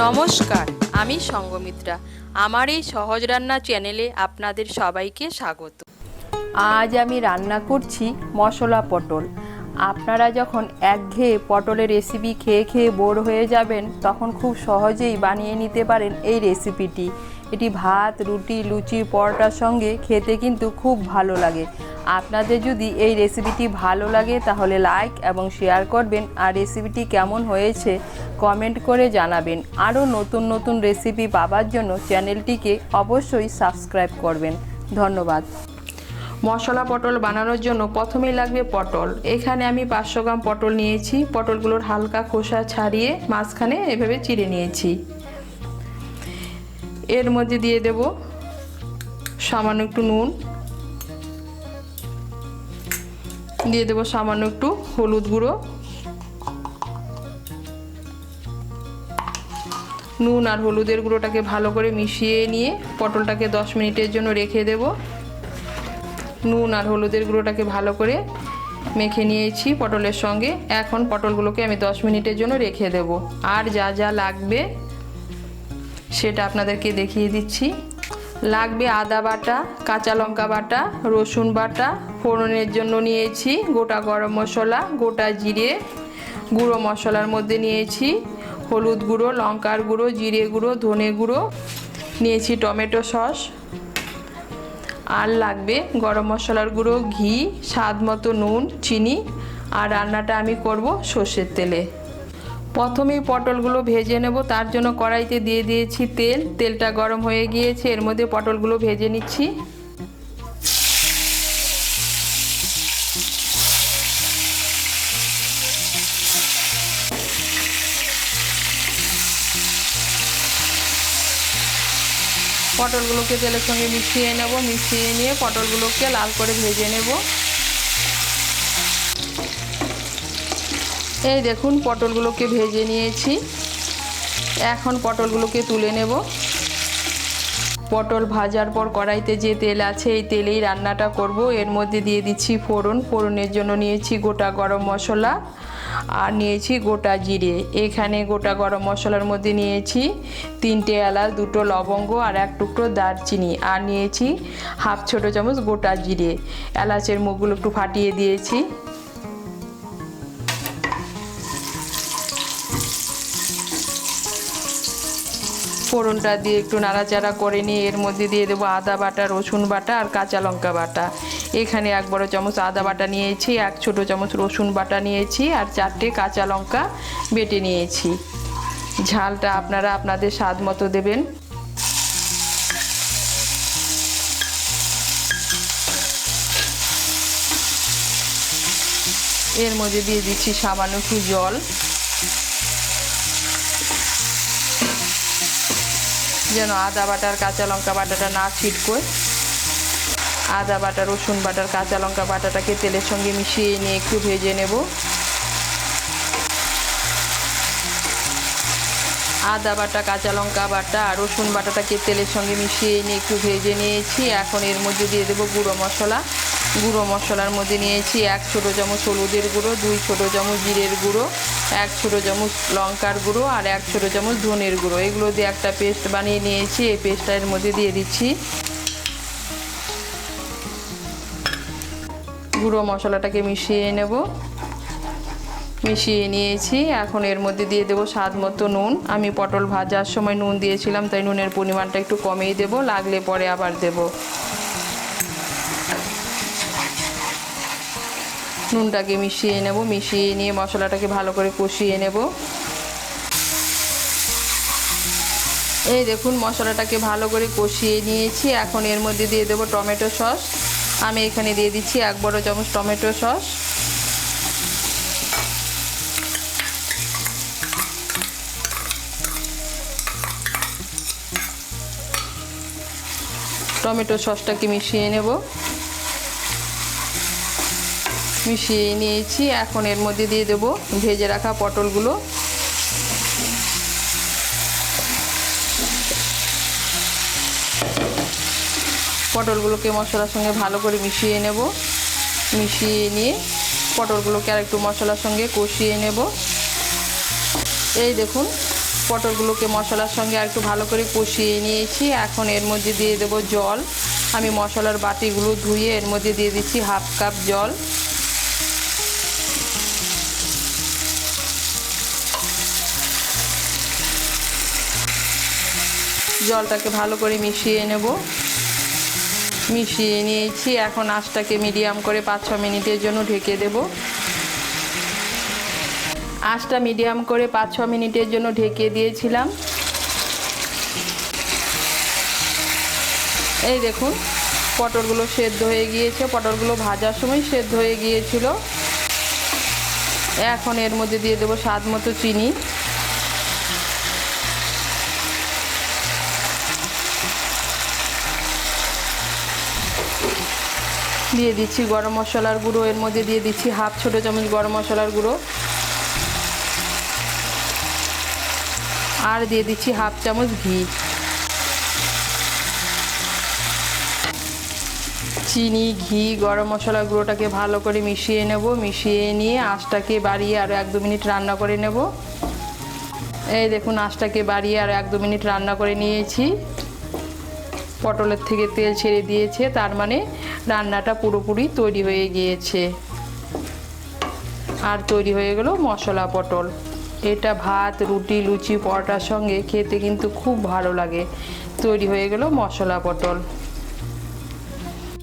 নমস্কার, আমি সঙ্গমিত্রা। আমার এই সহজ রান্না চ্যানেলে আপনাদের সবাইকে স্বাগত। আজ আমি রান্না করছি মশলা পটল। আপনারা যখন একঘেয়ে পটলের রেসিপি খেয়ে খেয়ে বোর হয়ে যাবেন, তখন খুব সহজেই বানিয়ে নিতে পারেন এই রেসিপিটি। এটি ভাত, রুটি, লুচি, পরোটার সঙ্গে খেতে কিন্তু খুব ভালো লাগে। আপনাদের যদি এই রেসিপিটি ভালো লাগে তাহলে লাইক এবং শেয়ার করবেন, আর রেসিপিটি কেমন হয়েছে কমেন্ট করে জানাবেন। আরও নতুন নতুন রেসিপি পাওয়ার জন্য চ্যানেলটিকে অবশ্যই সাবস্ক্রাইব করবেন। ধন্যবাদ। মশলা পটল বানানোর জন্য প্রথমেই লাগবে পটল। এখানে আমি 500 গ্রাম পটল নিয়েছি। পটলগুলোর হালকা খোসা ছাড়িয়ে মাঝখানে এভাবে চিড়ে নিয়েছি। এর মধ্যে দিয়ে দেব সামান্য একটু নুন, দিয়ে দেব সামান্য একটু হলুদ গুঁড়ো। নুন আর হলুদের গুঁড়োটাকে ভালো করে মিশিয়ে নিয়ে পটলটাকে 10 মিনিটের জন্য রেখে দেব। নুন আর হলুদের গুঁড়োটাকে ভালো করে মেখে নিয়েছি পটলের সঙ্গে। এখন পটলগুলোকে আমি 10 মিনিটের জন্য রেখে দেব। আর যা যা লাগবে সেটা আপনাদেরকে দেখিয়ে দিচ্ছি। লাগবে আদা বাটা, কাঁচা লঙ্কা বাটা, রসুন বাটা। ফোড়নের জন্য নিয়েছি গোটা গরম মশলা, গোটা জিরে। গুঁড়ো মশলার মধ্যে নিয়েছি হলুদ গুঁড়ো, লঙ্কার গুঁড়ো, জিরে গুঁড়ো, ধনে গুঁড়ো। নিয়েছি টমেটো সস। আর লাগবে গরম মশলার গুঁড়ো, ঘি, স্বাদ মতো নুন, চিনি। আর রান্নাটা আমি করব সর্ষের তেলে। প্রথমেই পটলগুলো ভেজে নেব। তার জন্য কড়াইতে দিয়ে দিয়েছি তেল। তেলটা গরম হয়ে গিয়েছে, এর মধ্যে পটলগুলো ভেজে নিচ্ছি। পটলগুলোকে তেলের সঙ্গে মিশিয়ে নেব। মিশিয়ে নিয়ে পটলগুলোকে লাল করে ভেজে নেব। এই দেখুন পটলগুলোকে ভেজে নিয়েছি। এখন পটলগুলোকে তুলে নেব। পটল ভাজার পর কড়াইতে যে তেল আছে এই তেলেই রান্নাটা করব। এর মধ্যে দিয়ে দিচ্ছি ফোড়ন। ফোড়নের জন্য নিয়েছি গোটা গরম মশলা আর নিয়েছি গোটা জিরে। এখানে গোটা গরম মশলার মধ্যে নিয়েছি 3টে এলাচ, 2টো লবঙ্গ আর 1 টুকরো দারচিনি। আর নিয়েছি হাফ ছোটো চামচ গোটা জিরে। এলাচের মুখগুলো একটু ফাটিয়ে দিয়েছি। ফোড়নটা দিয়ে একটু নাড়াচাড়া করে নিয়ে এর মধ্যে দিয়ে দেবো আদা বাটা, রসুন বাটা আর কাঁচা লঙ্কা বাটা। এখানে 1 বড় চামচ আদা বাটা নিয়েছি, 1 ছোটো চামচ রসুন বাটা নিয়েছি আর 4টে কাঁচা লঙ্কা বেটে নিয়েছি। ঝালটা আপনারা আপনাদের স্বাদ মতো দেবেন। এর মধ্যে দিয়ে দিচ্ছি সামান্য একটু জল, যেন আদা বাটার কাঁচা লঙ্কা বাটাটা না ছিটকোয়। আদা বাটা, রসুন বাটার, কাঁচা লঙ্কা বাটাটাকে তেলের সঙ্গে মিশিয়ে নিয়ে একটু ভেজে নেব। আদা বাটা, কাঁচা লঙ্কা বাটা আর রসুন বাটাটাকে তেলের সঙ্গে মিশিয়ে নিয়ে একটু ভেজে নিয়েছি। এখন এর মধ্যে দিয়ে দেবো গুঁড়ো মশলা। গুঁড়ো মশলার মধ্যে নিয়েছি 1 ছোটো চামচ হলুদের গুঁড়ো, 2 ছোটো চামচ জিরের গুঁড়ো, 1 ছোটো চামচ লঙ্কার গুঁড়ো আর 1 ছোটো চামচ ধনের গুঁড়ো। এগুলো দিয়ে একটা পেস্ট বানিয়ে নিয়েছি। এই পেস্টটা এর মধ্যে দিয়ে দিচ্ছি। গুঁড়ো মশলাটাকে মিশিয়ে নেব। মিশিয়ে নিয়েছি। এখন এর মধ্যে দিয়ে দেবো স্বাদ মতো নুন। আমি পটল ভাজার সময় নুন দিয়েছিলাম, তাই নুনের পরিমাণটা একটু কমিয়ে দেবো, লাগলে পরে আবার দেব। নুনটাকে মিশিয়ে নেব। মিশিয়ে নিয়ে মশলাটাকে ভালো করে কষিয়ে নেব। এই দেখুন মশলাটাকে ভালো করে কষিয়ে নিয়েছি। এখন এর মধ্যে দিয়ে দেবো টমেটো সস। আমি এখানে দিয়ে দিচ্ছি 1 বড় চামচ টমেটো সস। টমেটো সসটাকে মিশিয়ে নেব। মিশিয়ে নিয়েছি। এখন এর মধ্যে দিয়ে দেবো ভেজে রাখা পটলগুলো। পটলগুলোকে মশলার সঙ্গে ভালো করে মিশিয়ে নেব। মিশিয়ে নিয়ে পটলগুলোকে আর একটু মশলার সঙ্গে কষিয়ে নেব। এই দেখুন পটলগুলোকে মশলার সঙ্গে আর একটু ভালো করে কষিয়ে নিয়েছি। এখন এর মধ্যে দিয়ে দেব জল। আমি মশলার বাটিগুলো ধুয়ে এর মধ্যে দিয়ে দিচ্ছি হাফ কাপ জল। জলটাকে ভালো করে মিশিয়ে নেব। মিশিয়ে নিয়েছি। এখন আঁচটাকে মিডিয়াম করে 5-6 মিনিটের জন্য ঢেকে দেব। আঁচটা মিডিয়াম করে 5-6 মিনিটের জন্য ঢেকে দিয়েছিলাম। এই দেখুন পটলগুলো সেদ্ধ হয়ে গিয়েছে। পটলগুলো ভাজার সময় সেদ্ধ হয়ে গিয়েছিল। এখন এর মধ্যে দিয়ে দেবো স্বাদ মতো চিনি। দিয়ে দিচ্ছি গরম মশলার গুঁড়ো। এর মধ্যে দিয়ে দিচ্ছি হাফ ছোটো চামচ গরম মশলার গুঁড়ো। আর দিয়ে দিচ্ছি হাফ চামচ ঘি। চিনি, ঘি, গরম মশলা গুঁড়োটাকে ভালো করে মিশিয়ে নেব। মিশিয়ে নিয়ে আঁচটাকে বাড়িয়ে আরও 1-2 মিনিট রান্না করে নেব। এই দেখুন আঁচটাকে বাড়িয়ে আরও 1-2 মিনিট রান্না করে নিয়েছি। পটলের থেকে তেল ছেড়ে দিয়েছে, তার মানে রান্নাটা পুরোপুরি তৈরি হয়ে গিয়েছে। আর তৈরি হয়ে গেল মশলা পটল। এটা ভাত, রুটি, লুচি, পরোটার সঙ্গে খেতে কিন্তু খুব ভালো লাগে। তৈরি হয়ে গেল মশলা পটল।